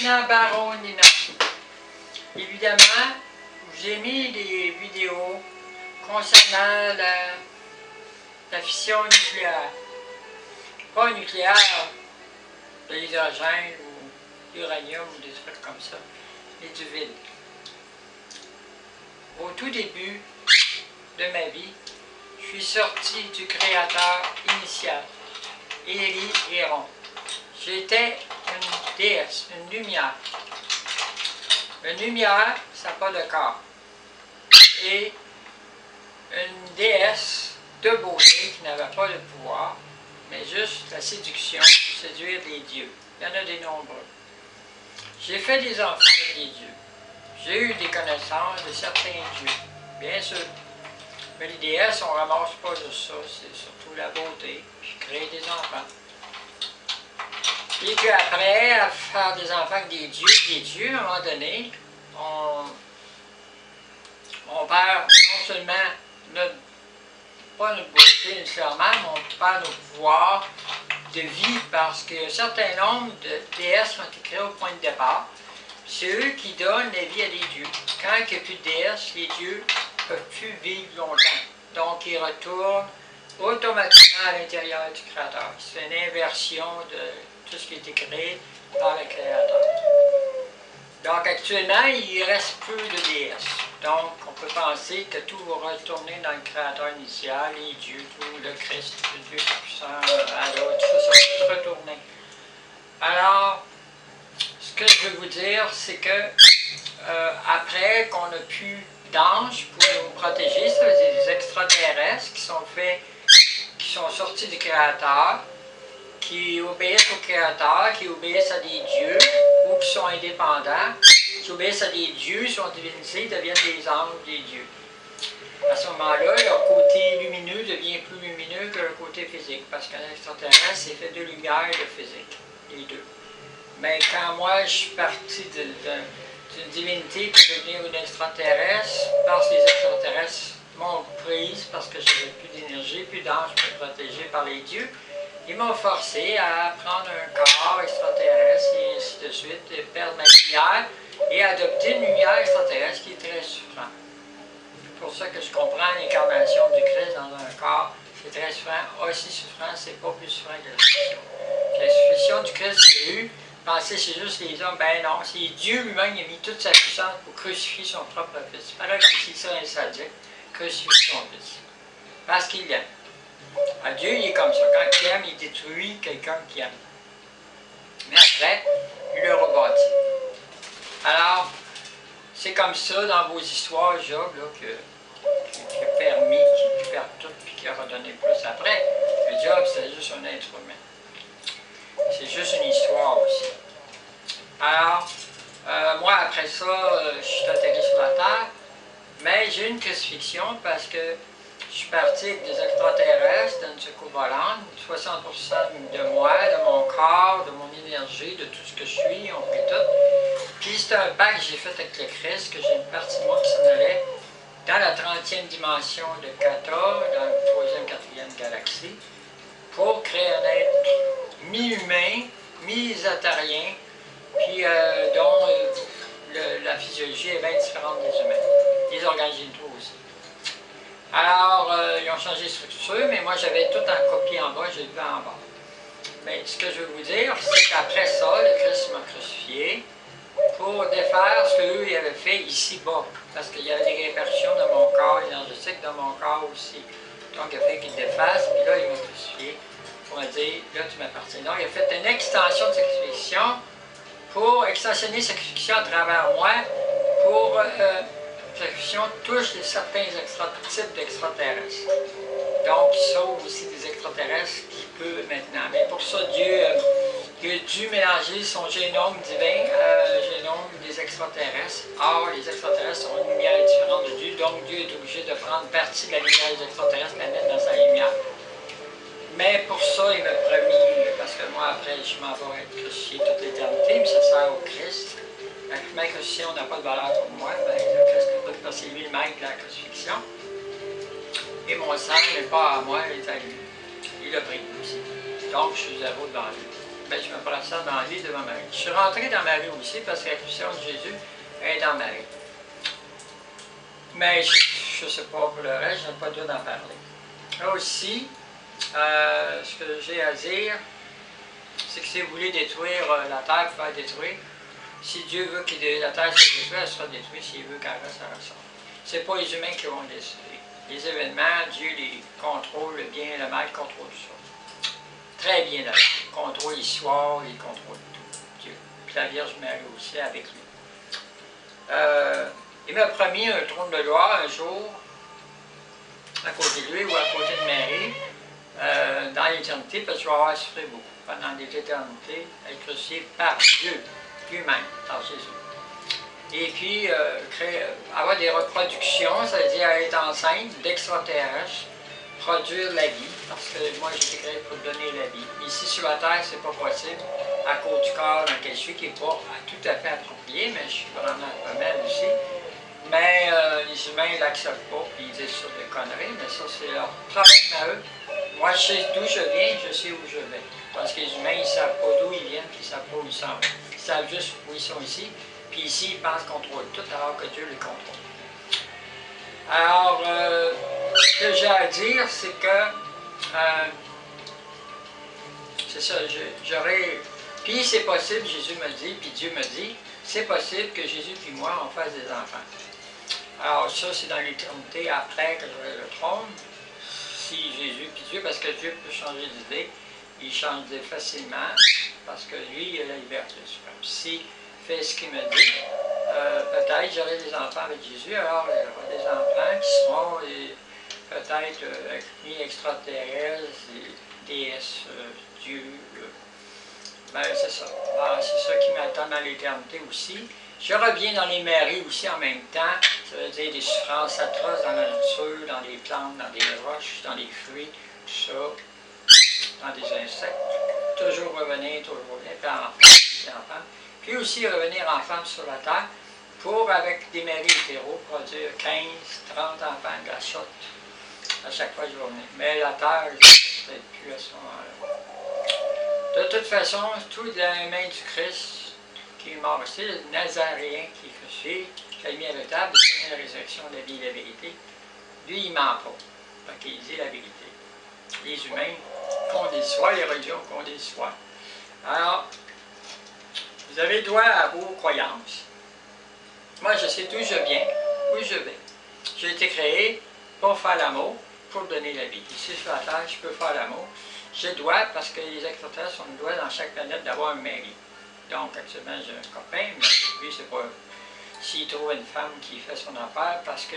Nina Baronina. Évidemment, j'ai mis des vidéos concernant la fission nucléaire. Pas nucléaire, de l'hydrogène ou l'uranium ou des trucs comme ça, mais du vide. Au tout début de ma vie, je suis sorti du créateur initial, Élie Héron. J'étais une déesse, une lumière. Une lumière, ça n'a pas de corps. Et une déesse de beauté qui n'avait pas de pouvoir, mais juste la séduction pour séduire des dieux. Il y en a des nombreux. J'ai fait des enfants avec des dieux. J'ai eu des connaissances de certains dieux, bien sûr. Mais les déesses, on ne ramasse pas juste ça, c'est surtout la beauté, puis créer des enfants. Et puis après, à faire des enfants avec des dieux, à un moment donné, on perd non seulement pas notre beauté nécessairement, mais on perd nos pouvoirs de vie parce qu'un certain nombre de déesses ont été créées au point de départ. C'est eux qui donnent la vie à des dieux. Quand il n'y a plus de déesses, les dieux ne peuvent plus vivre longtemps. Donc ils retournent automatiquement à l'intérieur du Créateur. C'est une inversion de tout ce qui a été créé par le Créateur. Donc actuellement, il ne reste plus de déesses. Donc on peut penser que tout va retourner dans le Créateur initial, les dieux, tout, le Christ, le Dieu puissant, Allah, tout ça va tout retourner. Alors, ce que je veux vous dire, c'est que après qu'on n'a plus d'anges pour nous protéger, c'est des extraterrestres qui sont sortis du Créateur, qui obéissent au Créateur, qui obéissent à des dieux, ou qui sont indépendants, qui obéissent à des dieux, sont divinisés, deviennent des anges, des dieux. À ce moment-là, leur côté lumineux devient plus lumineux que leur côté physique, parce qu'un extraterrestre, c'est fait de lumière et de physique, les deux. Mais quand moi, je suis parti d'une divinité pour devenir une extraterrestre, parce que les extraterrestres m'ont prise, parce que j'avais plus d'énergie, plus d'anges pour me protéger par les dieux, ils m'ont forcé à prendre un corps extraterrestre et ainsi de suite, et perdre ma lumière et adopter une lumière extraterrestre qui est très souffrante. C'est pour ça que je comprends l'incarnation du Christ dans un corps qui est très souffrant, aussi souffrant, c'est pas plus souffrant que la souffrition. La souffrition du Christ qu'il y a eu, pensez c'est juste les hommes, ben non, c'est Dieu lui-même qui a mis toute sa puissance pour crucifier son propre fils. C'est pareil comme s'il serait un sadique, crucifier son fils. Parce qu'il l'aime. Ah, Dieu, il est comme ça. Quand il aime, il détruit quelqu'un qui aime. Mais après, il le rebâtit. Alors, c'est comme ça dans vos histoires, Job, là, qui a permis, qui perd tout, puis qui a redonné plus après. Le Job, c'est juste un être humain. C'est juste une histoire aussi. Alors, moi, après ça, je suis atterri sur la Terre, mais j'ai eu une crucifixion parce que je suis parti avec des extraterrestres d'une secours-volante, 60% de moi, de mon corps, de mon énergie, de tout ce que je suis, on fait tout. Puis c'est un pacte que j'ai fait avec le Christ, que j'ai une partie de moi qui s'en allait dans la 30e dimension de Kata, dans la 3e, 4e galaxie, pour créer un être mi-humain, mi-éthérien, puis dont la physiologie est bien différente des humains, les organes génitaux aussi. Alors, ils ont changé de structure, mais moi j'avais tout en copie en bas, j'ai le vu en bas. Mais ce que je veux vous dire, c'est qu'après ça, le Christ m'a crucifié pour défaire ce qu'eux ils avaient fait ici-bas. Parce qu'il y avait des répercussions dans mon corps énergétique, dans mon corps aussi. Donc il a fait qu'il défasse, puis là il m'a crucifié pour me dire, là tu m'appartiens. Donc il a fait une extension de sa crucifixion pour extensionner sa crucifixion à travers moi, pour la crucifixion touche certains types d'extraterrestres. Donc, ils sauvent aussi des extraterrestres qui peuvent maintenant. Mais pour ça, Dieu il a dû mélanger son génome divin au génome des extraterrestres. Or, les extraterrestres ont une lumière différente de Dieu, donc Dieu est obligé de prendre partie de la lumière des extraterrestres et la mettre dans sa lumière. Mais pour ça, il m'a promis, parce que moi, après, je m'en vais être crucifié toute l'éternité, mais ça sert au Christ. Ma crucifixion n'a pas de valeur pour moi, ben, le Christ n'a pas de parce que c'est lui le maître de la crucifixion. Et mon sang n'est pas à moi, il est à lui. Il l'a pris aussi. Donc, je suis zéro devant lui. ben, je me procède dans la vie devant Marie. Je suis rentré dans Marie aussi parce que la puissance de Jésus est dans Marie. Mais je ne sais pas pour le reste, je n'ai pas le droit d'en parler. Là aussi, ce que j'ai à dire, c'est que si vous voulez détruire la terre, vous pouvez la détruire. Si Dieu veut que la terre soit détruite, elle sera détruite. S'il veut qu'elle reste, elle restera. Ce n'est pas les humains qui vont décider. Les événements, Dieu les contrôle, le bien et le mal contrôle ça. Très bien d'ailleurs. Il contrôle l'histoire, il contrôle tout. Dieu. Puis la Vierge Marie aussi avec lui. Il m'a promis un trône de gloire un jour, à côté de lui ou à côté de Marie, dans l'éternité, parce que je vais avoir souffert beaucoup pendant des éternités, être crucifié par Dieu lui-même, par Jésus. Et puis, avoir des reproductions, c'est-à-dire être enceinte d'extraterrestres, produire la vie, parce que moi j'ai été créé pour donner la vie. Ici sur la Terre, c'est pas possible, à cause du corps dans lequel je suis, qui n'est pas tout à fait approprié, mais je suis vraiment pas mal aussi. Mais les humains ne l'acceptent pas, puis ils disent ça des conneries, mais ça c'est leur problème à eux. Moi je sais d'où je viens, je sais où je vais. Parce que les humains, ils ne savent pas d'où ils viennent, puis ils ne savent pas où ils s'en vont. Ils savent juste où ils sont ici, puis ici, ils pensent contrôler tout, alors que Dieu les contrôle. Alors, ce que j'ai à dire, c'est que, c'est ça, j'aurais... Puis c'est possible, Jésus me dit, puis Dieu me dit, c'est possible que Jésus puis moi, on fasse des enfants. Alors ça, c'est dans l'éternité, après que j'aurai le trône, si Jésus puis Dieu, parce que Dieu peut changer d'idée, il change d'idée facilement, parce que lui, il a la liberté suprême. S'il fait ce qu'il me dit, peut-être j'aurai des enfants avec Jésus, alors il y aura des enfants qui seront peut-être mi-extraterrestres, des déesses, Dieu. Ben, c'est ça. C'est ça qui m'attend dans l'éternité aussi. Je reviens dans les mairies aussi en même temps. Ça veut dire des souffrances atroces dans la nature, dans les plantes, dans des roches, dans les fruits, tout ça, dans des insectes. Toujours revenir, puis enfants. Puis aussi revenir en femme sur la terre pour, avec des mairies hétéros, produire 15, 30 enfants de la sorte. À chaque fois, je vais venir. Mais la terre, je ne sais peut-être plus à ce moment-là. De toute façon, tout est dans les mains du Christ qui est mort aussi, le Nazaréen qui est crucifié, qui a mis à l'étable, c'est la résurrection de la vie et de la vérité. Lui, il ne ment pas. Donc, il dit la vérité. Les humains qu'on déçoit, les religions qu'on déçoit. Alors, vous avez droit à vos croyances. Moi, je sais d'où je viens, où je vais. J'ai été créé pour faire l'amour, pour donner la vie. Ici, sur la Terre, je peux faire l'amour. Je dois, parce que les extraterrestres ont le droit dans chaque planète d'avoir un mari. Donc, actuellement, j'ai un copain, mais lui, c'est pas... S'il trouve une femme qui fait son affaire, parce que